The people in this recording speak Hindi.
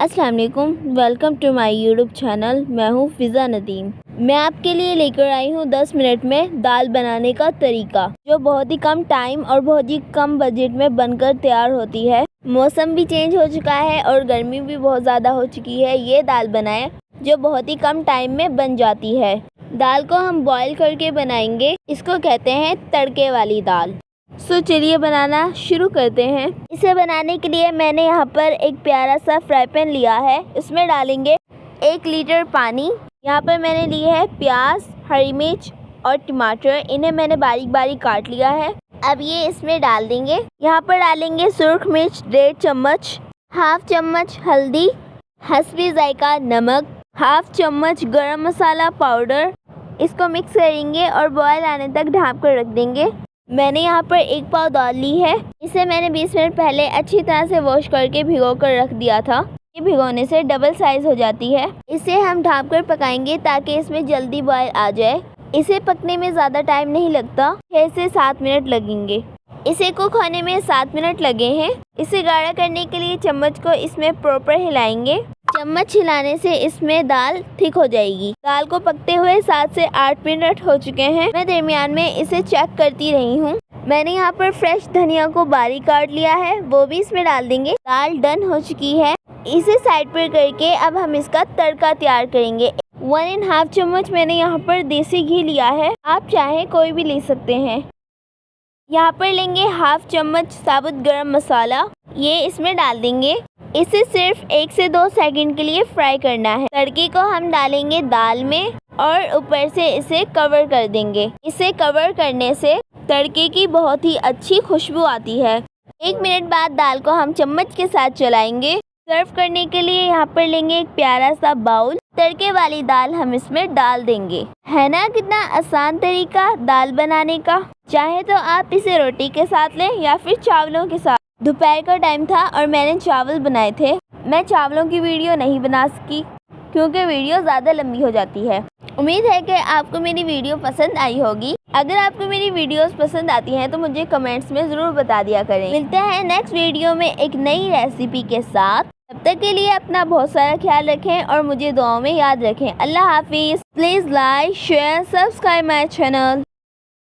अस्सलाम वालेकुम, welcome to my YouTube channel. मैं हूँ फ़िज़ा नदीम। मैं आपके लिए लेकर आई हूँ 10 मिनट में दाल बनाने का तरीका, जो बहुत ही कम टाइम और बहुत ही कम बजट में बनकर तैयार होती है। मौसम भी चेंज हो चुका है और गर्मी भी बहुत ज़्यादा हो चुकी है। ये दाल बनाएं जो बहुत ही कम टाइम में बन जाती है। दाल को हम बॉईल करके बनाएंगे, इसको कहते हैं तड़के वाली दाल। चलिए बनाना शुरू करते हैं। इसे बनाने के लिए मैंने यहाँ पर एक प्यारा सा फ्राई पैन लिया है। इसमें डालेंगे 1 लीटर पानी। यहाँ पर मैंने लिए है प्याज, हरी मिर्च और टमाटर। इन्हें मैंने बारीक बारीक काट लिया है। अब ये इसमें डाल देंगे। यहाँ पर डालेंगे सुर्ख मिर्च 1.5 चम्मच, हाफ चम्मच हल्दी, हस्बी जायका नमक, हाफ चम्मच गरम मसाला पाउडर। इसको मिक्स करेंगे और बॉयल आने तक ढक कर रख देंगे। मैंने यहाँ पर 1 पाव दाल ली है। इसे मैंने 20 मिनट पहले अच्छी तरह से वॉश करके भिगो कर रख दिया था। ये भिगोने से डबल साइज हो जाती है। इसे हम ढक कर पकाएंगे ताकि इसमें जल्दी बॉयल आ जाए। इसे पकने में ज़्यादा टाइम नहीं लगता, 6 से 7 मिनट लगेंगे। इसे कुक होने में 7 मिनट लगे हैं। इसे गाढ़ा करने के लिए चम्मच को इसमें प्रॉपर हिलाएंगे। चम्मच हिलाने से इसमें दाल थिक हो जाएगी। दाल को पकते हुए 7 से 8 मिनट हो चुके हैं। मैं दरमियान में इसे चेक करती रही हूँ। मैंने यहाँ पर फ्रेश धनिया को बारीक काट लिया है, वो भी इसमें डाल देंगे। दाल डन हो चुकी है। इसे साइड पर करके अब हम इसका तड़का तैयार करेंगे। 1.5 चम्मच मैंने यहाँ पर देसी घी लिया है, आप चाहे कोई भी ले सकते हैं। यहाँ पर लेंगे हाफ चम्मच साबुत गरम मसाला, ये इसमें डाल देंगे। इसे सिर्फ 1 से 2 सेकंड के लिए फ्राई करना है। तड़के को हम डालेंगे दाल में और ऊपर से इसे कवर कर देंगे। इसे कवर करने से तड़के की बहुत ही अच्छी खुशबू आती है। 1 मिनट बाद दाल को हम चम्मच के साथ चलाएंगे। सर्व करने के लिए यहाँ पर लेंगे एक प्यारा सा बाउल। तड़के वाली दाल हम इसमें डाल देंगे। है ना कितना आसान तरीका दाल बनाने का। चाहे तो आप इसे रोटी के साथ लें या फिर चावलों के साथ। दोपहर का टाइम था और मैंने चावल बनाए थे। मैं चावलों की वीडियो नहीं बना सकी क्योंकि वीडियो ज़्यादा लंबी हो जाती है। उम्मीद है कि आपको मेरी वीडियो पसंद आई होगी। अगर आपको मेरी वीडियोस पसंद आती हैं तो मुझे कमेंट्स में ज़रूर बता दिया करें। मिलते हैं नेक्स्ट वीडियो में एक नई रेसिपी के साथ। तब तक के लिए अपना बहुत सारा ख्याल रखें और मुझे दुआओं में याद रखें। अल्लाह हाफिज़। Please like, share, subscribe my channel.